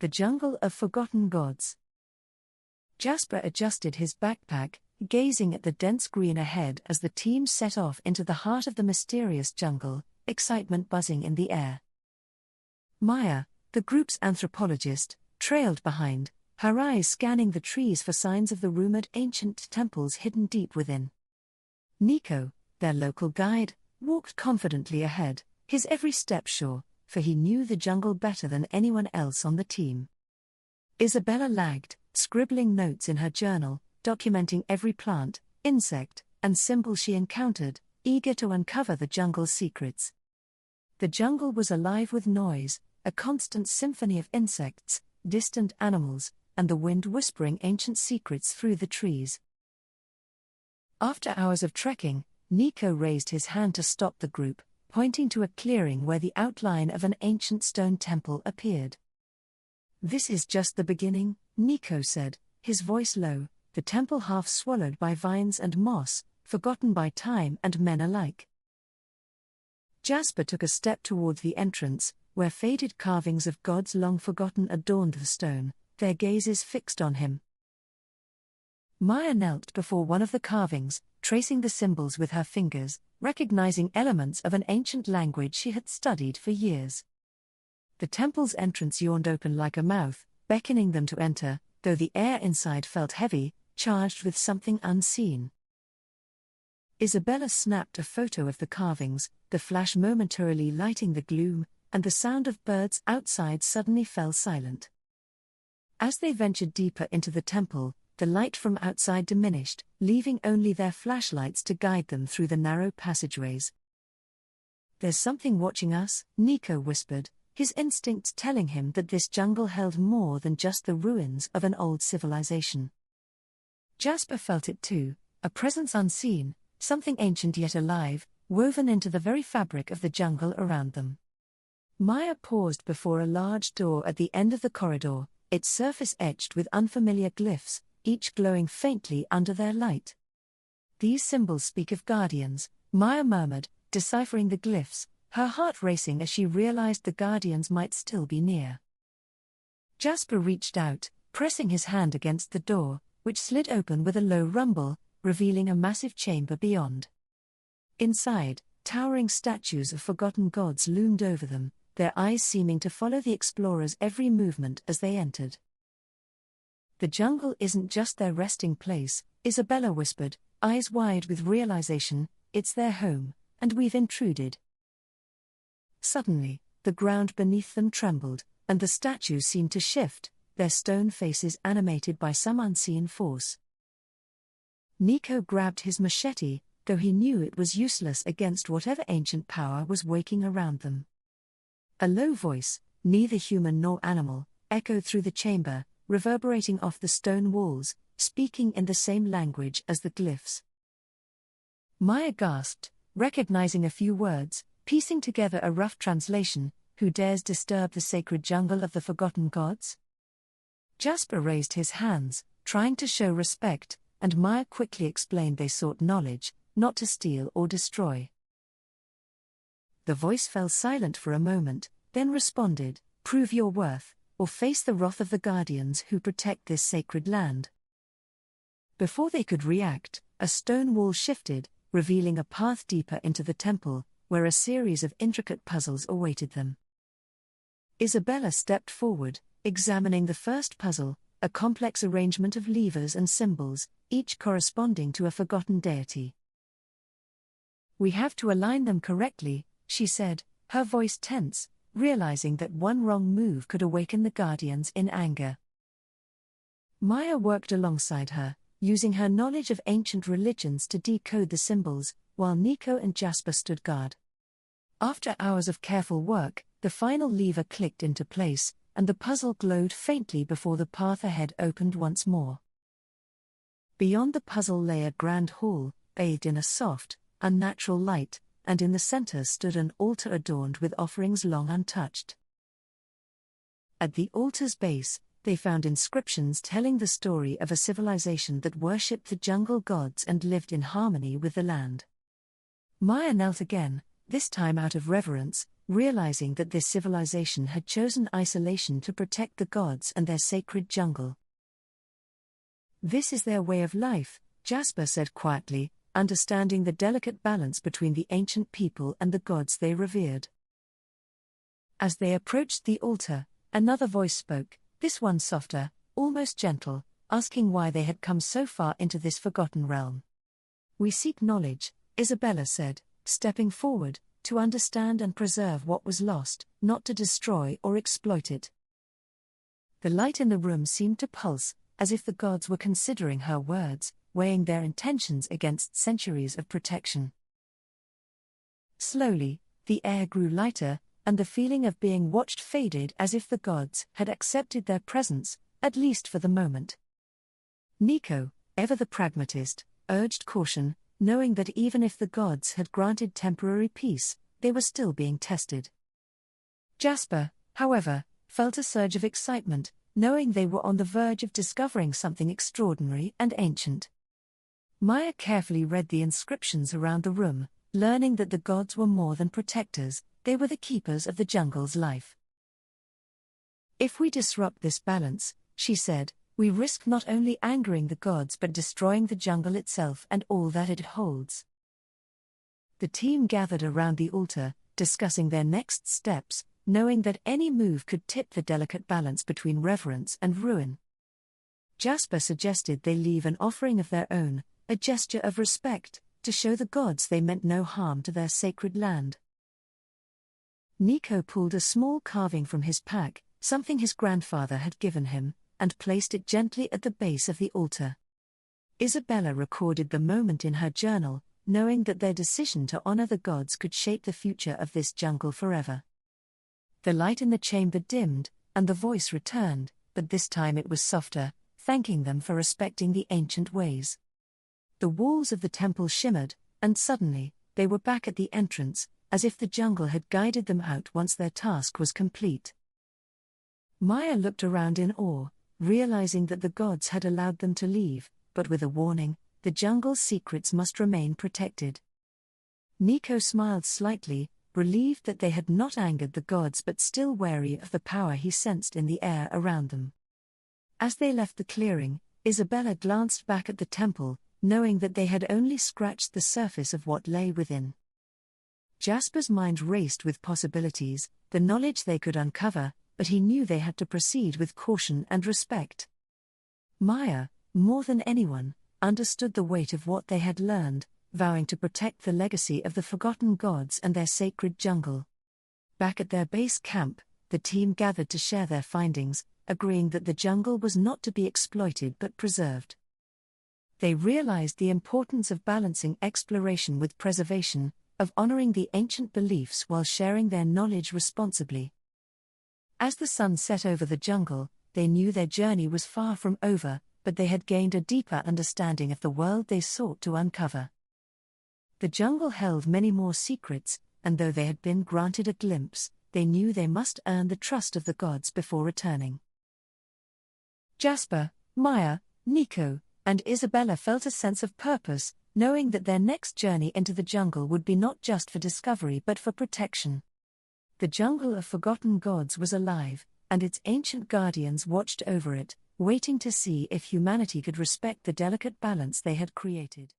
The Jungle of Forgotten Gods. Jasper adjusted his backpack, gazing at the dense green ahead as the team set off into the heart of the mysterious jungle, excitement buzzing in the air. Maya, the group's anthropologist, trailed behind, her eyes scanning the trees for signs of the rumored ancient temples hidden deep within. Nico, their local guide, walked confidently ahead, his every step sure, for he knew the jungle better than anyone else on the team. Isabella lagged, scribbling notes in her journal, documenting every plant, insect, and symbol she encountered, eager to uncover the jungle's secrets. The jungle was alive with noise, a constant symphony of insects, distant animals, and the wind whispering ancient secrets through the trees. After hours of trekking, Nico raised his hand to stop the group, pointing to a clearing where the outline of an ancient stone temple appeared. "This is just the beginning," Nico said, his voice low, the temple half swallowed by vines and moss, forgotten by time and men alike. Jasper took a step toward the entrance, where faded carvings of gods long forgotten adorned the stone, their gazes fixed on him. Maya knelt before one of the carvings, tracing the symbols with her fingers, recognizing elements of an ancient language she had studied for years. The temple's entrance yawned open like a mouth, beckoning them to enter, though the air inside felt heavy, charged with something unseen. Isabella snapped a photo of the carvings, the flash momentarily lighting the gloom, and the sound of birds outside suddenly fell silent. As they ventured deeper into the temple, the light from outside diminished, leaving only their flashlights to guide them through the narrow passageways. "There's something watching us," Nico whispered, his instincts telling him that this jungle held more than just the ruins of an old civilization. Jasper felt it too, a presence unseen, something ancient yet alive, woven into the very fabric of the jungle around them. Maya paused before a large door at the end of the corridor, its surface etched with unfamiliar glyphs, each glowing faintly under their light. "These symbols speak of guardians," Maya murmured, deciphering the glyphs, her heart racing as she realized the guardians might still be near. Jasper reached out, pressing his hand against the door, which slid open with a low rumble, revealing a massive chamber beyond. Inside, towering statues of forgotten gods loomed over them, their eyes seeming to follow the explorers' every movement as they entered. "The jungle isn't just their resting place," Isabella whispered, eyes wide with realization, "it's their home, and we've intruded." Suddenly, the ground beneath them trembled, and the statues seemed to shift, their stone faces animated by some unseen force. Nico grabbed his machete, though he knew it was useless against whatever ancient power was waking around them. A low voice, neither human nor animal, echoed through the chamber, reverberating off the stone walls, speaking in the same language as the glyphs. Maya gasped, recognizing a few words, piecing together a rough translation: "Who dares disturb the sacred jungle of the forgotten gods?" Jasper raised his hands, trying to show respect, and Maya quickly explained they sought knowledge, not to steal or destroy. The voice fell silent for a moment, then responded, "Prove your worth, or face the wrath of the guardians who protect this sacred land." Before they could react, a stone wall shifted, revealing a path deeper into the temple, where a series of intricate puzzles awaited them. Isabella stepped forward, examining the first puzzle, a complex arrangement of levers and symbols, each corresponding to a forgotten deity. "We have to align them correctly," she said, her voice tense, realizing that one wrong move could awaken the guardians in anger. Maya worked alongside her, using her knowledge of ancient religions to decode the symbols, while Nico and Jasper stood guard. After hours of careful work, the final lever clicked into place, and the puzzle glowed faintly before the path ahead opened once more. Beyond the puzzle lay a grand hall, bathed in a soft, unnatural light, and in the center stood an altar adorned with offerings long untouched. At the altar's base, they found inscriptions telling the story of a civilization that worshipped the jungle gods and lived in harmony with the land. Maya knelt again, this time out of reverence, realizing that this civilization had chosen isolation to protect the gods and their sacred jungle. "This is their way of life," Jasper said quietly, understanding the delicate balance between the ancient people and the gods they revered. As they approached the altar, another voice spoke, this one softer, almost gentle, asking why they had come so far into this forgotten realm. "We seek knowledge," Isabella said, stepping forward, "to understand and preserve what was lost, not to destroy or exploit it." The light in the room seemed to pulse, as if the gods were considering her words, weighing their intentions against centuries of protection. Slowly, the air grew lighter, and the feeling of being watched faded as if the gods had accepted their presence, at least for the moment. Nico, ever the pragmatist, urged caution, knowing that even if the gods had granted temporary peace, they were still being tested. Jasper, however, felt a surge of excitement, knowing they were on the verge of discovering something extraordinary and ancient. Maya carefully read the inscriptions around the room, learning that the gods were more than protectors, they were the keepers of the jungle's life. "If we disrupt this balance," she said, "we risk not only angering the gods but destroying the jungle itself and all that it holds." The team gathered around the altar, discussing their next steps, knowing that any move could tip the delicate balance between reverence and ruin. Jasper suggested they leave an offering of their own, a gesture of respect, to show the gods they meant no harm to their sacred land. Nico pulled a small carving from his pack, something his grandfather had given him, and placed it gently at the base of the altar. Isabella recorded the moment in her journal, knowing that their decision to honor the gods could shape the future of this jungle forever. The light in the chamber dimmed, and the voice returned, but this time it was softer, thanking them for respecting the ancient ways. The walls of the temple shimmered, and suddenly, they were back at the entrance, as if the jungle had guided them out once their task was complete. Maya looked around in awe, realizing that the gods had allowed them to leave, but with a warning: the jungle's secrets must remain protected. Nico smiled slightly, relieved that they had not angered the gods but still wary of the power he sensed in the air around them. As they left the clearing, Isabella glanced back at the temple, knowing that they had only scratched the surface of what lay within. Jasper's mind raced with possibilities, the knowledge they could uncover, but he knew they had to proceed with caution and respect. Maya, more than anyone, understood the weight of what they had learned, vowing to protect the legacy of the forgotten gods and their sacred jungle. Back at their base camp, the team gathered to share their findings, agreeing that the jungle was not to be exploited but preserved. They realized the importance of balancing exploration with preservation, of honoring the ancient beliefs while sharing their knowledge responsibly. As the sun set over the jungle, they knew their journey was far from over, but they had gained a deeper understanding of the world they sought to uncover. The jungle held many more secrets, and though they had been granted a glimpse, they knew they must earn the trust of the gods before returning. Jasper, Maya, Nico, and Isabella felt a sense of purpose, knowing that their next journey into the jungle would be not just for discovery but for protection. The jungle of forgotten gods was alive, and its ancient guardians watched over it, waiting to see if humanity could respect the delicate balance they had created.